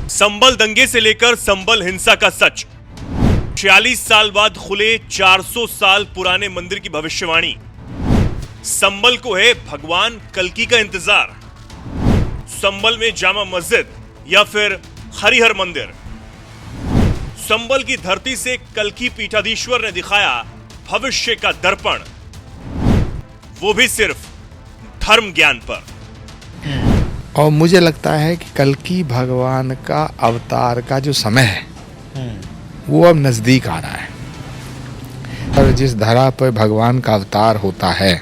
संभल दंगे से लेकर संभल हिंसा का सच, 46 साल बाद खुले 400 साल पुराने मंदिर की भविष्यवाणी। संभल को है भगवान कल्कि का इंतजार। संभल में जामा मस्जिद या फिर हरिहर मंदिर। संभल की धरती से कल्कि पीठाधीश्वर ने दिखाया भविष्य का दर्पण, वो भी सिर्फ धर्म ज्ञान पर। और मुझे लगता है कि कल्कि भगवान का अवतार का जो समय है वो अब नजदीक आ रहा है। और जिस धरा पर भगवान का अवतार होता है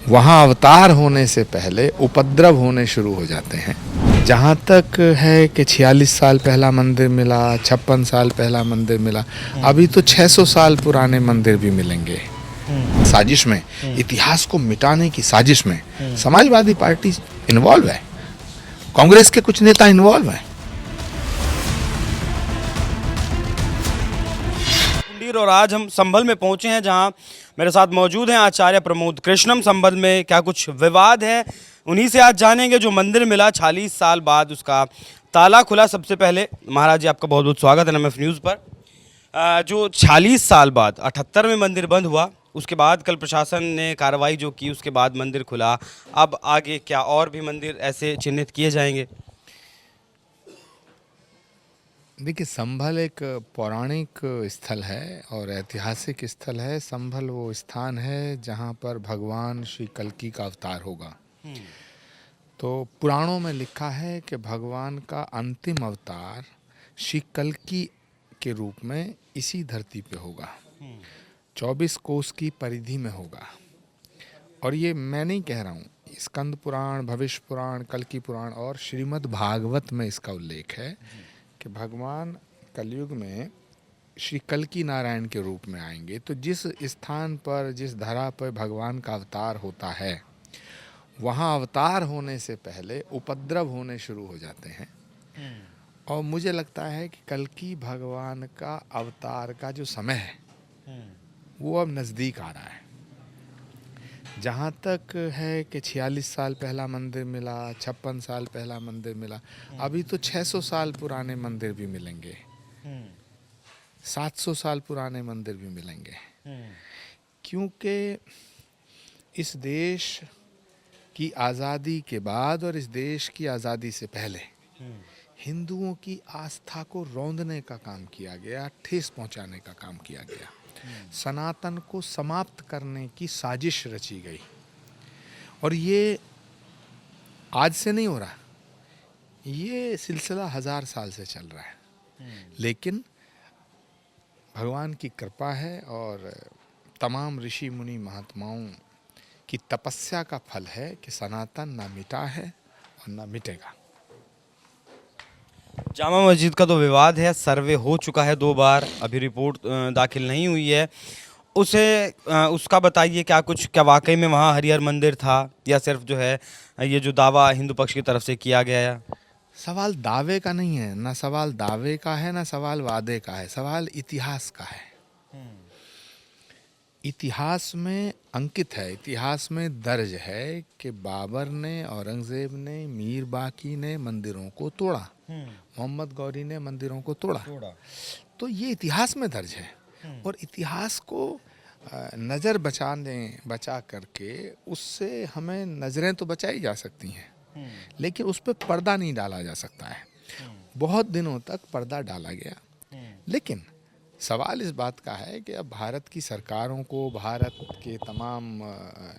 वहाँ अवतार होने से पहले उपद्रव होने शुरू हो जाते हैं। जहाँ तक है कि 46 साल पहला मंदिर मिला, 56 साल पहला मंदिर मिला, अभी तो 600 साल पुराने मंदिर भी मिलेंगे। साजिश में, इतिहास को मिटाने की साजिश में समाजवादी पार्टी इन्वॉल्व है, कांग्रेस के कुछ नेता इन्वॉल्व हैं। और आज हम संभल में पहुंचे हैं, जहां मेरे साथ मौजूद हैं आचार्य प्रमोद कृष्णम। संभल में क्या कुछ विवाद है, उन्हीं से आज जानेंगे। जो मंदिर मिला 46 साल बाद उसका ताला खुला। सबसे पहले महाराज जी, आपका बहुत बहुत स्वागत है NMF न्यूज़ पर। जो 46 साल बाद 78 में मंदिर बंद हुआ, उसके बाद कल प्रशासन ने कार्रवाई जो की, उसके बाद मंदिर खुला। अब आगे क्या और भी मंदिर ऐसे चिन्हित किए जाएंगे? देखिए, संभल एक पौराणिक स्थल है और ऐतिहासिक स्थल है। संभल वो स्थान है जहाँ पर भगवान श्री कल्कि का अवतार होगा। तो पुराणों में लिखा है कि भगवान का अंतिम अवतार श्री कल्कि के रूप में इसी धरती पे होगा। 24 कोस की परिधि में होगा। और ये मैं नहीं कह रहा हूँ, स्कंद पुराण, भविष्य पुराण, कल्कि पुराण और श्रीमद् भागवत में इसका उल्लेख है कि भगवान कलयुग में श्री कल्कि नारायण के रूप में आएंगे। तो जिस स्थान पर, जिस धरा पर भगवान का अवतार होता है वहाँ अवतार होने से पहले उपद्रव होने शुरू हो जाते हैं। और मुझे लगता है कि कल्कि भगवान का अवतार का जो समय है वो अब नज़दीक आ रहा है। जहाँ तक है कि 46 साल पहला मंदिर मिला, 56 साल पहला मंदिर मिला, अभी तो 600 साल पुराने मंदिर भी मिलेंगे, 700 साल पुराने मंदिर भी मिलेंगे। क्योंकि इस देश की आज़ादी के बाद और इस देश की आज़ादी से पहले हिंदुओं की आस्था को रौंदने का काम किया गया, ठेस पहुंचाने का काम किया गया। सनातन को समाप्त करने की साजिश रची गई। और ये आज से नहीं हो रहा, ये सिलसिला 1000 साल से चल रहा है। लेकिन भगवान की कृपा है और तमाम ऋषि मुनि महात्माओं की तपस्या का फल है कि सनातन ना मिटा है और ना मिटेगा। जामा मस्जिद का तो विवाद है, सर्वे हो चुका है 2 बार, अभी रिपोर्ट दाखिल नहीं हुई है। उसका बताइए, क्या वाकई में वहाँ हरिहर मंदिर था, या सिर्फ जो है ये जो दावा हिंदू पक्ष की तरफ से किया गया है? सवाल दावे का नहीं है, ना सवाल दावे का है, ना सवाल वादे का है, सवाल इतिहास का है। इतिहास में अंकित है, इतिहास में दर्ज है कि बाबर ने, औरंगजेब ने, मीर बाकी ने मंदिरों को तोड़ा, मोहम्मद गौरी ने मंदिरों को तोड़ा। तो ये इतिहास में दर्ज है। और इतिहास को नज़र बचा करके उससे हमें नज़रें तो बचाई जा सकती हैं, लेकिन उस पर पर्दा नहीं डाला जा सकता है। बहुत दिनों तक पर्दा डाला गया, लेकिन सवाल इस बात का है कि अब भारत की सरकारों को, भारत के तमाम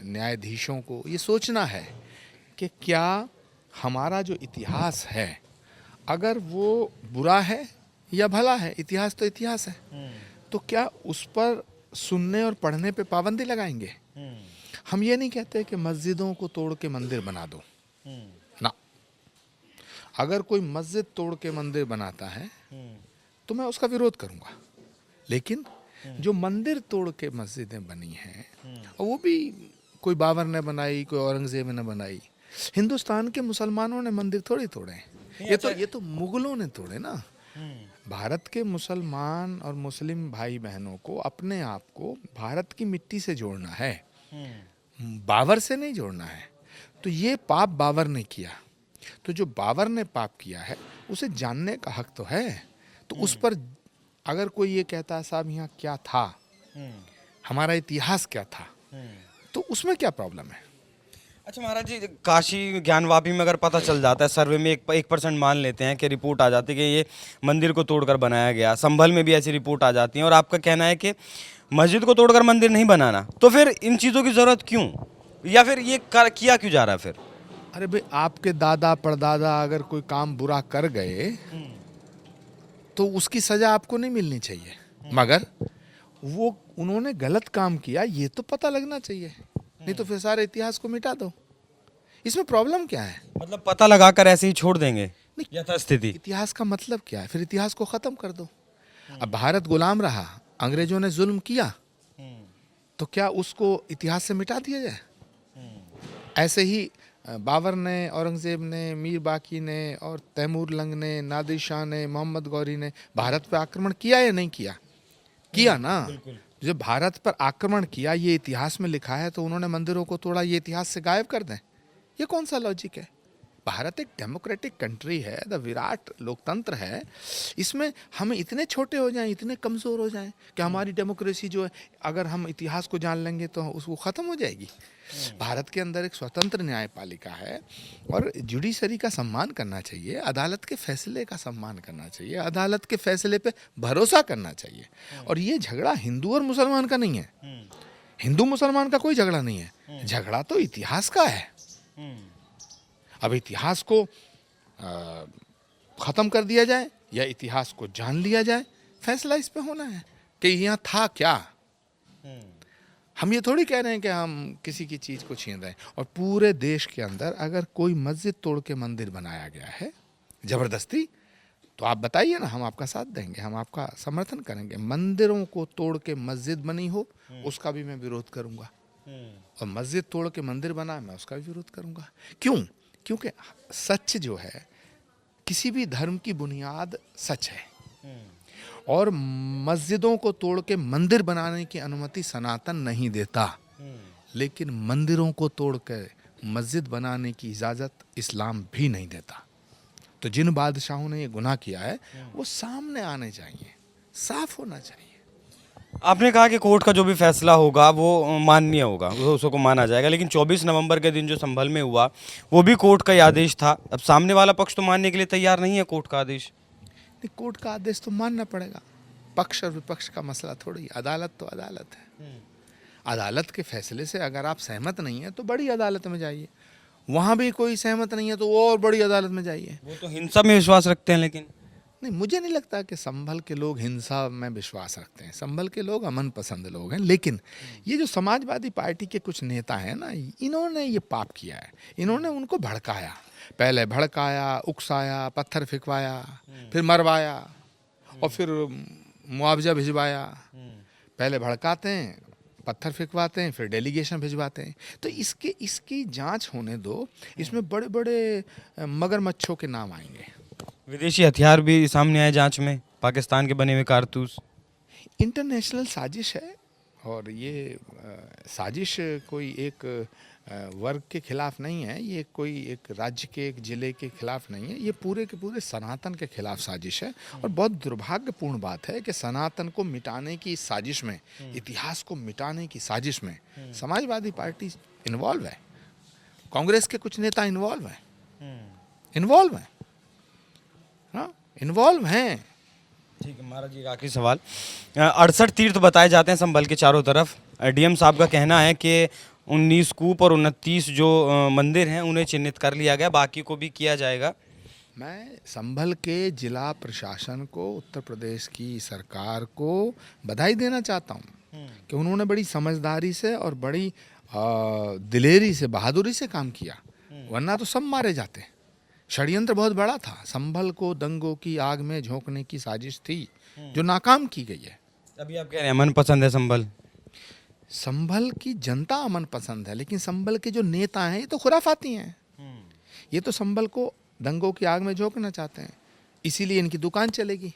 न्यायाधीशों को ये सोचना है कि क्या हमारा जो इतिहास है, अगर वो बुरा है या भला है, इतिहास तो इतिहास है, तो क्या उस पर सुनने और पढ़ने पे पाबंदी लगाएंगे? हम ये नहीं कहते कि मस्जिदों को तोड़ के मंदिर बना दो ना। अगर कोई मस्जिद तोड़ के मंदिर बनाता है तो मैं उसका विरोध करूंगा, लेकिन जो मंदिर तोड़ के मस्जिदें बनी हैं, और वो भी कोई बाबर ने बनाई, कोई औरंगजेब ने बनाई, हिंदुस्तान के मुसलमानों ने मंदिर थोड़ी तोड़े। ये तो मुगलों ने तोड़े ना। भारत के मुसलमान और मुस्लिम भाई बहनों को अपने आप को भारत की मिट्टी से जोड़ना है, बाबर से नहीं जोड़ना है। तो ये पाप बाबर ने किया। तो जो बाबर ने पाप किया है उसे जानने का हक तो है। तो उस पर अगर कोई ये कहता है साहब यहाँ क्या था, हमारा इतिहास क्या था, तो उसमें क्या प्रॉब्लम है? अच्छा महाराज जी, काशी ज्ञानवापी में अगर पता चल जाता है, सर्वे में 1% मान लेते हैं कि रिपोर्ट आ जाती है कि ये मंदिर को तोड़कर बनाया गया, संभल में भी ऐसी रिपोर्ट आ जाती है, और आपका कहना है कि मस्जिद को तोड़कर मंदिर नहीं बनाना, तो फिर इन चीज़ों की ज़रूरत क्यों, या फिर ये किया क्यों जा रहा है फिर? अरे भाई, आपके दादा परदादा अगर कोई काम बुरा कर गए तो उसकी सजा आपको नहीं मिलनी चाहिए, मगर वो उन्होंने गलत काम किया ये तो पता लगना चाहिए, नहीं तो फिर सारे इतिहास को मिटा दो। इसमें प्रॉब्लम क्या है? मतलब पता लगाकर ऐसे ही छोड़ देंगे यथास्थिति? इतिहास का मतलब क्या है? फिर इतिहास को खत्म कर दो। अब भारत गुलाम रहा, अंग्रेजों ने जुल्म किया, तो क्या उसको इतिहास से मिटा दिया जाए? ऐसे ही बाबर ने, औरंगजेब ने, मीर बाकी ने और तैमूर लंग ने, नादिर शाह ने, मोहम्मद गौरी ने भारत पर आक्रमण किया या नहीं किया? किया ना। जब भारत पर आक्रमण किया, ये इतिहास में लिखा है, तो उन्होंने मंदिरों को तोड़ा, ये इतिहास से गायब कर दें? ये कौन सा लॉजिक है? भारत एक डेमोक्रेटिक कंट्री है, द विराट लोकतंत्र है, इसमें हम इतने छोटे हो जाएं, इतने कमज़ोर हो जाएं कि हमारी डेमोक्रेसी जो है, अगर हम इतिहास को जान लेंगे तो उसको ख़त्म हो जाएगी। भारत के अंदर एक स्वतंत्र न्यायपालिका है और जुडिशरी का सम्मान करना चाहिए, अदालत के फैसले का सम्मान करना चाहिए, अदालत के फैसले पे भरोसा करना चाहिए। और ये झगड़ा हिंदू और मुसलमान का नहीं है, हिंदू मुसलमान का कोई झगड़ा नहीं है, झगड़ा तो इतिहास का है। अब इतिहास को ख़त्म कर दिया जाए या इतिहास को जान लिया जाए, फैसला इस पे होना है कि यहाँ था क्या। हम ये थोड़ी कह रहे हैं कि हम किसी की चीज़ को छीन रहे हैं। और पूरे देश के अंदर अगर कोई मस्जिद तोड़ के मंदिर बनाया गया है ज़बरदस्ती, तो आप बताइए ना, हम आपका साथ देंगे, हम आपका समर्थन करेंगे। मंदिरों को तोड़ के मस्जिद बनी हो, उसका भी मैं विरोध करूँगा, और मस्जिद तोड़ के मंदिर बना, मैं उसका भी विरोध करूँगा। क्यों? क्योंकि सच जो है, किसी भी धर्म की बुनियाद सच है, और मस्जिदों को तोड़ के मंदिर बनाने की अनुमति सनातन नहीं देता, लेकिन मंदिरों को तोड़ के मस्जिद बनाने की इजाज़त इस्लाम भी नहीं देता। तो जिन बादशाहों ने ये गुनाह किया है वो सामने आने चाहिए, साफ होना चाहिए। आपने कहा कि कोर्ट का जो भी फैसला होगा वो माननीय होगा, वो उसको माना जाएगा, लेकिन 24 नवंबर के दिन जो संभल में हुआ वो भी कोर्ट का ही आदेश था। अब सामने वाला पक्ष तो मानने के लिए तैयार नहीं है कोर्ट का आदेश। नहीं, कोर्ट का आदेश तो मानना पड़ेगा, पक्ष और विपक्ष का मसला थोड़ी। अदालत तो अदालत है, अदालत के फैसले से अगर आप सहमत नहीं है तो बड़ी अदालत में जाइए, वहाँ भी कोई सहमत नहीं है तो और बड़ी अदालत में जाइए। वो तो हिंसा में विश्वास रखते हैं, लेकिन नहीं, मुझे नहीं लगता कि संभल के लोग हिंसा में विश्वास रखते हैं। संभल के लोग अमन पसंद लोग हैं, लेकिन ये जो समाजवादी पार्टी के कुछ नेता हैं ना, इन्होंने ये पाप किया है। इन्होंने उनको भड़काया, पहले भड़काया, उकसाया, पत्थर फेंकवाया, फिर मरवाया और फिर मुआवजा भिजवाया। पहले भड़काते हैं, पत्थर फेंकवाते हैं, फिर डेलीगेशन भिजवाते हैं। तो इसकी जांच होने दो, इसमें बड़े बड़े मगरमच्छों के नाम आएंगे। विदेशी हथियार भी सामने आए जांच में, पाकिस्तान के बने हुए कारतूस। इंटरनेशनल साजिश है, और ये साजिश कोई एक वर्ग के खिलाफ नहीं है, ये कोई एक राज्य के, एक जिले के खिलाफ नहीं है, ये पूरे के पूरे सनातन के खिलाफ साजिश है। और बहुत दुर्भाग्यपूर्ण बात है कि सनातन को मिटाने की इस साजिश में, इतिहास को मिटाने की साजिश में समाजवादी पार्टी इन्वॉल्व है, कांग्रेस के कुछ नेता इन्वॉल्व हैं, हाँ, इन्वॉल्व हैं। ठीक है महाराज जी, एक आखिरी सवाल। 68 तीर्थ बताए जाते हैं संभल के चारों तरफ। डीएम साहब का कहना है कि 19 कूप और 29 जो मंदिर हैं उन्हें चिन्हित कर लिया गया, बाकी को भी किया जाएगा। मैं संभल के जिला प्रशासन को, उत्तर प्रदेश की सरकार को बधाई देना चाहता हूँ कि उन्होंने बड़ी समझदारी से और बड़ी दिलेरी से, बहादुरी से काम किया, वरना तो सब मारे जाते। षड्यंत्र बहुत बड़ा था, संभल को दंगों की आग में झोंकने की साजिश थी जो नाकाम की गई है। अभी आप कह रहे हैं अमन पसंद है संभल। संभल की जनता अमन पसंद है, लेकिन संभल के जो नेता हैं ये तो खुराफाती हैं। ये तो संभल को दंगों की आग में झोंकना चाहते हैं, इसीलिए इनकी दुकान चलेगी।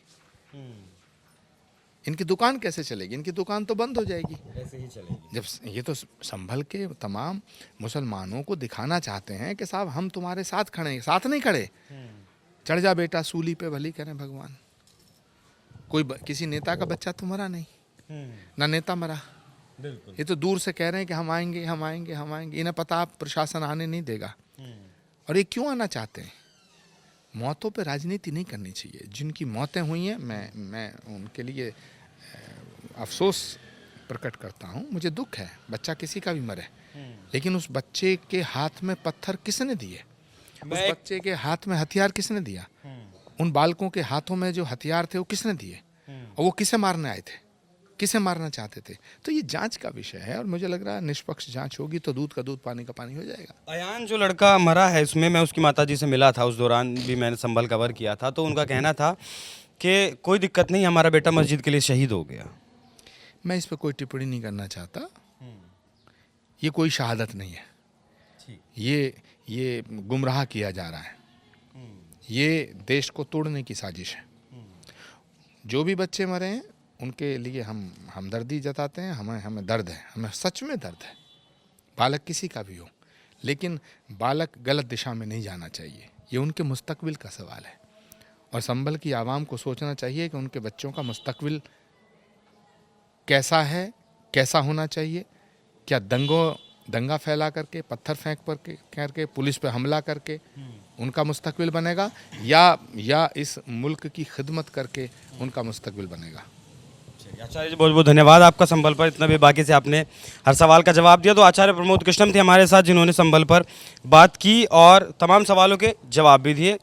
इनकी दुकान कैसे चलेगी? इनकी दुकान तो बंद हो जाएगी। ऐसे ही चलेगी। जब ये तो संभल के तमाम मुसलमानों को दिखाना चाहते हैं कि साहब हम तुम्हारे साथ खड़े हैं, साथ नहीं खड़े, चढ़ जा बेटा सूली पे, भली करें भगवान। किसी नेता का बच्चा तो मरा नहीं, ना नेता मरा। बिल्कुल। ये तो दूर से कह रहे हैं कि हम आएंगे हम आएंगे हम आएंगे। इन्हें पता आप प्रशासन आने नहीं देगा। और ये क्यों आना चाहते हैं? मौतों पे राजनीति नहीं करनी चाहिए। जिनकी मौतें हुई हैं मैं उनके लिए अफसोस प्रकट करता हूँ। मुझे दुख है, बच्चा किसी का भी मरे, लेकिन उस बच्चे के हाथ में पत्थर किसने दिए? उस बच्चे के हाथ में हथियार किसने दिया? उन बालकों के हाथों में जो हथियार थे वो किसने दिए? और वो किसे मारने आए थे, किसे मारना चाहते थे? तो ये जांच का विषय है और मुझे लग रहा है निष्पक्ष जांच होगी तो दूध का दूध पानी का पानी हो जाएगा। अयान जो लड़का मरा है इसमें, मैं उसकी माताजी से मिला था, उस दौरान भी मैंने संभल कवर किया था, तो उनका कहना था कि कोई दिक्कत नहीं, हमारा बेटा मस्जिद के लिए शहीद हो गया। मैं इस पर कोई टिप्पणी नहीं करना चाहता। ये कोई शहादत नहीं है, ये गुमराह किया जा रहा है, ये देश को तोड़ने की साजिश है। जो भी बच्चे मरे हैं उनके लिए हम हमदर्दी जताते हैं। हमें दर्द है, हमें सच में दर्द है, बालक किसी का भी हो, लेकिन बालक गलत दिशा में नहीं जाना चाहिए। ये उनके मुस्तकबिल का सवाल है और संभल की आवाम को सोचना चाहिए कि उनके बच्चों का मुस्तकबिल कैसा है, कैसा होना चाहिए। क्या दंगा फैला करके, पत्थर फेंक करके, पुलिस पे हमला करके उनका मुस्तकबिल बनेगा, या इस मुल्क की खिदमत करके उनका मुस्तकबिल बनेगा? आचार्य जी बहुत बहुत धन्यवाद आपका संभल पर इतना भी बाकी से आपने हर सवाल का जवाब दिया। तो आचार्य प्रमोद कृष्णम थे हमारे साथ, जिन्होंने संभल पर बात की और तमाम सवालों के जवाब भी दिए।